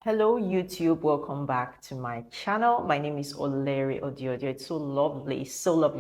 Hello YouTube, welcome back to my channel. My name is Oleri Odiodio. It's so lovely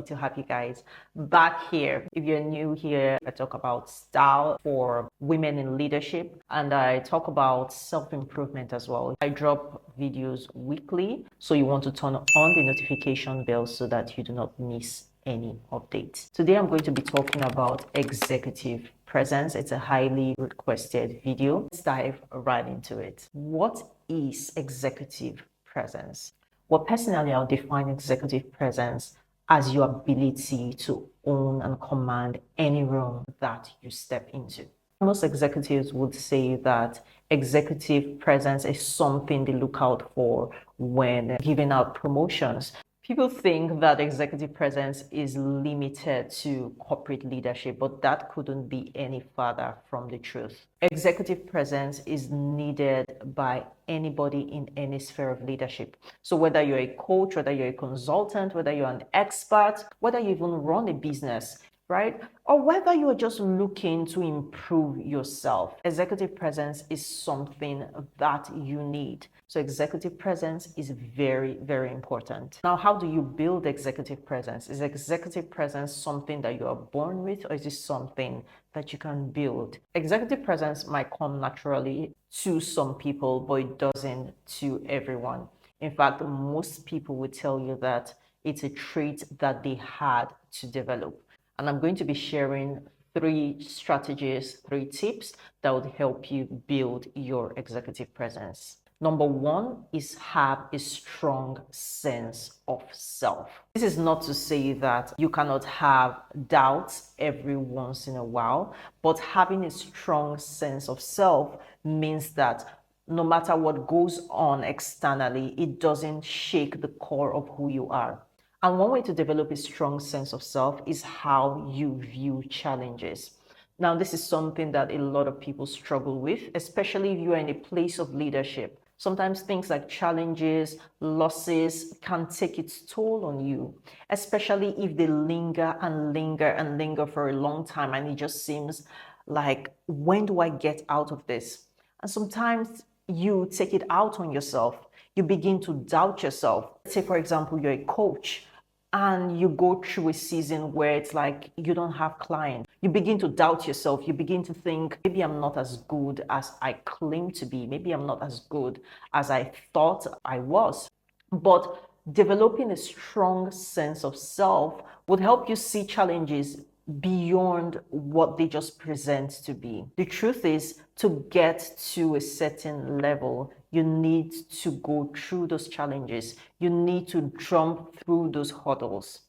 to have you guys back here. If you're new here, I talk about style for women in leadership and I talk about self-improvement as well. I drop videos weekly, so you want to turn on the notification bell so that you do not miss any updates. Today I'm going to be talking about executive presence. It's a highly requested video. Let's dive right into it. What is executive presence? Well, personally, I'll define executive presence as your ability to own and command any room that you step into. Most executives would say that executive presence is something they look out for when giving out promotions. People think that executive presence is limited to corporate leadership, but that couldn't be any further from the truth. Executive presence is needed by anybody in any sphere of leadership. So whether you're a coach, whether you're a consultant, whether you're an expert, whether you even run a business, right? Or whether you're just looking to improve yourself. Executive presence is something that you need. So executive presence is very, very important. Now, how do you build executive presence? Is executive presence something that you are born with, or is it something that you can build? Executive presence might come naturally to some people, but it doesn't to everyone. In fact, most people would tell you that it's a trait that they had to develop. And I'm going to be sharing 3 strategies, 3 tips that would help you build your executive presence. Number 1 is have a strong sense of self. This is not to say that you cannot have doubts every once in a while, but having a strong sense of self means that no matter what goes on externally, it doesn't shake the core of who you are. And one way to develop a strong sense of self is how you view challenges. Now, this is something that a lot of people struggle with, especially if you are in a place of leadership. Sometimes things like challenges, losses can take its toll on you, especially if they linger and linger and linger for a long time. And it just seems like, when do I get out of this? And sometimes you take it out on yourself. You begin to doubt yourself. Let's say, for example, you're a coach and you go through a season where it's like you don't have clients. You begin to doubt yourself. You begin to think, maybe I'm not as good as I claim to be. Maybe I'm not as good as I thought I was. But developing a strong sense of self would help you see challenges beyond what they just present to be. The truth is, to get to a certain level, you need to go through those challenges. You need to jump through those hurdles,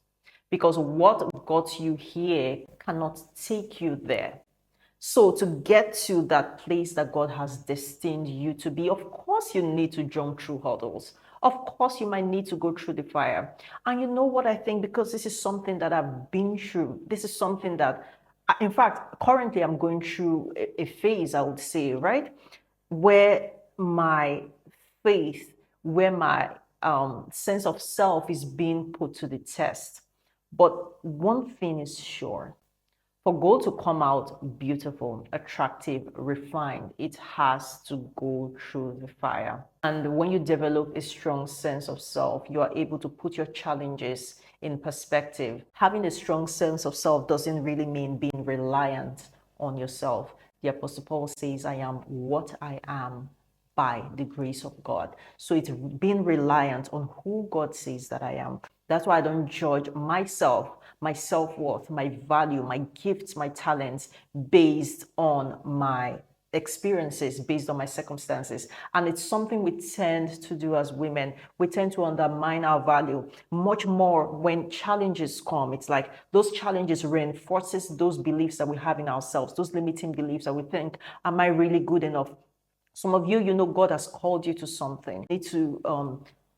because what got you here cannot take you there. So to get to that place that God has destined you to be, of course you need to jump through hurdles. Of course you might need to go through the fire. And you know what I think, because this is something that I've been through. This is something that, in fact, currently I'm going through a phase, I would say, right? Where my faith, where my sense of self is being put to the test. But one thing is sure, for gold to come out beautiful, attractive, refined, it has to go through the fire. And when you develop a strong sense of self, you are able to put your challenges in perspective. Having a strong sense of self doesn't really mean being reliant on yourself. The Apostle Paul says, I am what I am by the grace of God. So it's being reliant on who God says that I am. That's why I don't judge myself, my self-worth, my value, my gifts, my talents based on my experiences, based on my circumstances. And it's something we tend to do as women. We tend to undermine our value much more when challenges come. It's like those challenges reinforces those beliefs that we have in ourselves, those limiting beliefs that we think, am I really good enough? Some of you, God has called you to something. You need to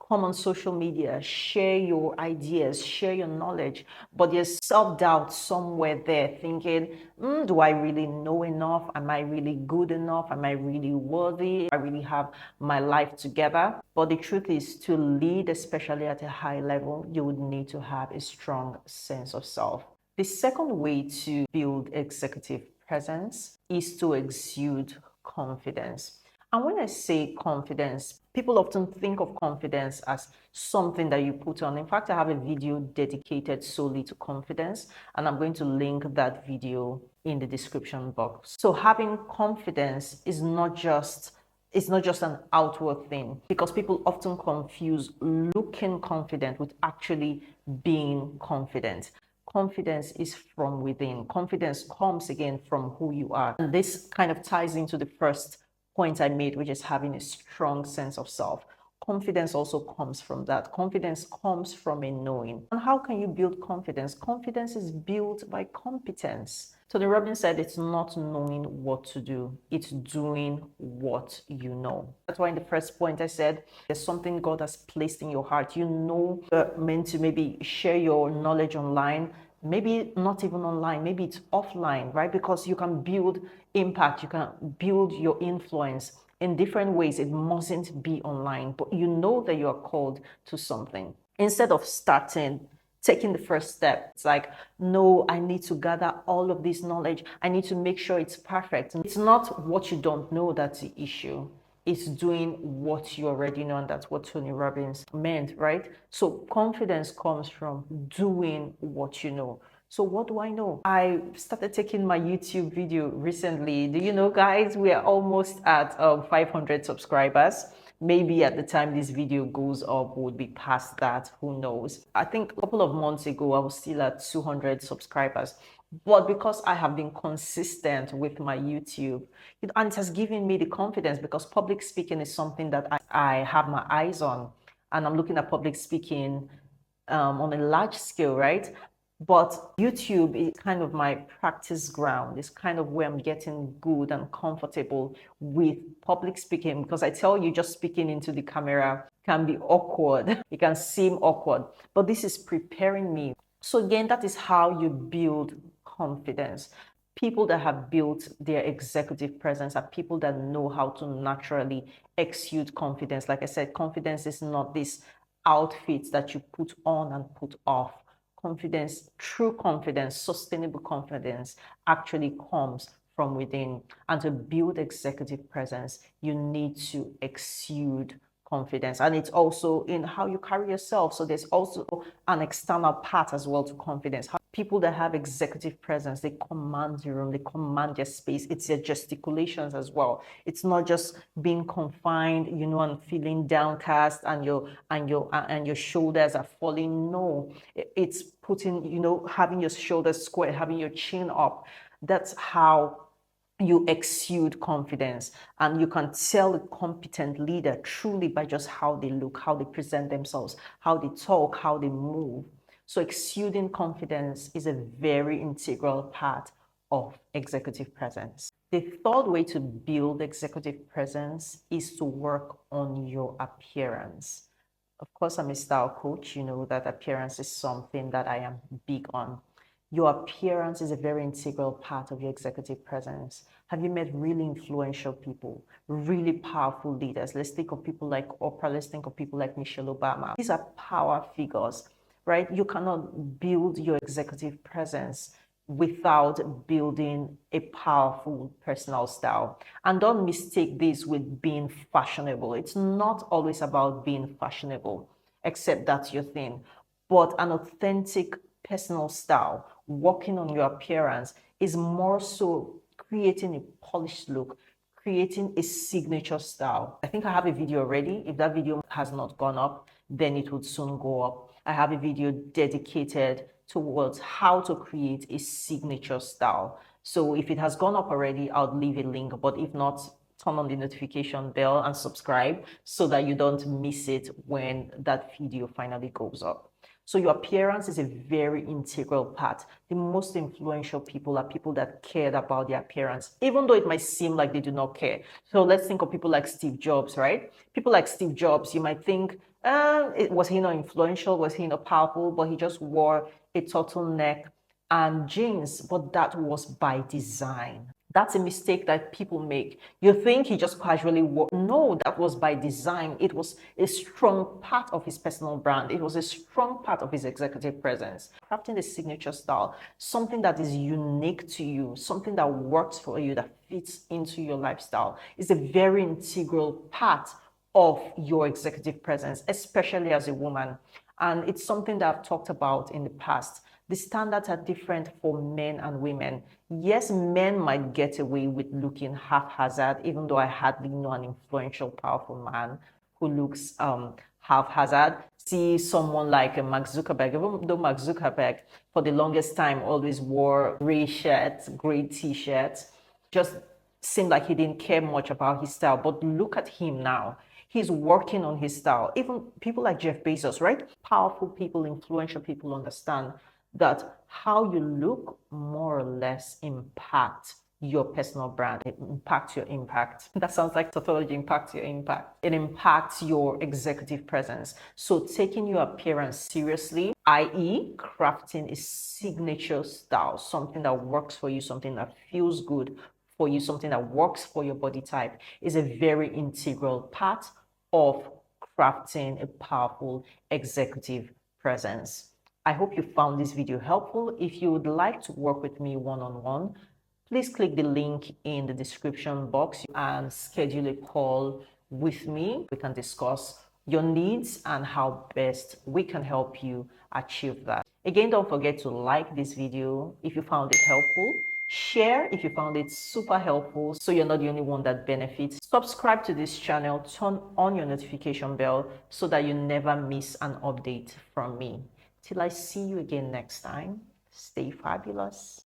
come on social media, share your ideas, share your knowledge, but there's self-doubt somewhere there, thinking, do I really know enough? Am I really good enough? Am I really worthy? I really have my life together? But the truth is, to lead, especially at a high level, you would need to have a strong sense of self. The second way to build executive presence is to exude confidence. And when I say confidence, people often think of confidence as something that you put on. In fact, I have a video dedicated solely to confidence, and I'm going to link that video in the description box. So having confidence is not just it's not just an outward thing, because people often confuse looking confident with actually being confident. Confidence is from within. Confidence comes again from who you are. And this kind of ties into the first point I made, which is having a strong sense of self. Confidence also comes from that. Confidence comes from a knowing. And how can you build confidence? Confidence is built by competence. Tony Robbins said it's not knowing what to do, it's doing what you know. That's why in the first point I said there's something God has placed in your heart. You know, you're meant to maybe share your knowledge online, maybe not even online, maybe it's offline, right? Because you can build impact, you can build your influence in different ways. It mustn't be online, but you know that you are called to something. Instead of taking the first step, it's like, no, I need to gather all of this knowledge. I need to make sure it's perfect. It's not what you don't know that's the issue. It's doing what you already know, and that's what Tony Robbins meant, right? So confidence comes from doing what you know. So what do I know? I started taking my YouTube video recently. Do you know, guys, we are almost at 500 subscribers. Maybe at the time this video goes up, would be past that. Who knows? I think a couple of months ago, I was still at 200 subscribers. But because I have been consistent with my YouTube, and it has given me the confidence, because public speaking is something that I have my eyes on. And I'm looking at public speaking on a large scale, right? But YouTube is kind of my practice ground. It's kind of where I'm getting good and comfortable with public speaking, because I tell you, just speaking into the camera can be awkward. It can seem awkward, but this is preparing me. So again, that is how you build confidence. People that have built their executive presence are people that know how to naturally exude confidence. Like I said, confidence is not this outfit that you put on and put off. Confidence, true confidence, sustainable confidence actually comes from within. And to build executive presence, you need to exude confidence. And it's also in how you carry yourself. So there's also an external part as well to confidence. People that have executive presence, they command the room, they command their space. It's their gesticulations as well. It's not just being confined, and feeling downcast and your shoulders are falling. No, it's putting, having your shoulders square, having your chin up. That's how you exude confidence. And you can tell a competent leader truly by just how they look, how they present themselves, how they talk, how they move. So exuding confidence is a very integral part of executive presence. The third way to build executive presence is to work on your appearance. Of course, I'm a style coach. You know that appearance is something that I am big on. Your appearance is a very integral part of your executive presence. Have you met really influential people, really powerful leaders? Let's think of people like Oprah. Let's think of people like Michelle Obama. These are power figures, right? You cannot build your executive presence without building a powerful personal style. And don't mistake this with being fashionable. It's not always about being fashionable, except that's your thing. But an authentic personal style, working on your appearance, is more so creating a polished look, creating a signature style. I think I have a video already. If that video has not gone up, then it would soon go up. I have a video dedicated towards how to create a signature style. So if it has gone up already, I'll leave a link. But if not, turn on the notification bell and subscribe so that you don't miss it when that video finally goes up. So your appearance is a very integral part. The most influential people are people that cared about their appearance, even though it might seem like they do not care. So let's think of people like Steve Jobs, right? People like Steve Jobs, you might think, was he not influential? Was he not powerful? But he just wore a turtleneck and jeans, but that was by design. That's a mistake that people make. You think he just casually worked. No, that was by design. It was a strong part of his personal brand. It was a strong part of his executive presence. Crafting a signature style, something that is unique to you, something that works for you, that fits into your lifestyle, is a very integral part of your executive presence, especially as a woman. And it's something that I've talked about in the past. The standards are different for men and women. Yes, men might get away with looking haphazard, even though I hardly know an influential, powerful man who looks haphazard. See someone like Mark Zuckerberg, even though Mark Zuckerberg for the longest time always wore gray shirts, gray t-shirts, just seemed like he didn't care much about his style. But look at him now. He's working on his style. Even people like Jeff Bezos, right? Powerful people, influential people understand that how you look more or less impact your personal brand. It impacts your impact. That sounds like tautology impacts your impact. It impacts your executive presence. So taking your appearance seriously, i.e. crafting a signature style, something that works for you, something that feels good for you, something that works for your body type, is a very integral part of crafting a powerful executive presence. I hope you found this video helpful. If you would like to work with me one-on-one, please click the link in the description box and schedule a call with me. We can discuss your needs and how best we can help you achieve that. Again, don't forget to like this video if you found it helpful. Share if you found it super helpful so you're not the only one that benefits. Subscribe to this channel, turn on your notification bell so that you never miss an update from me. Till I see you again next time, stay fabulous.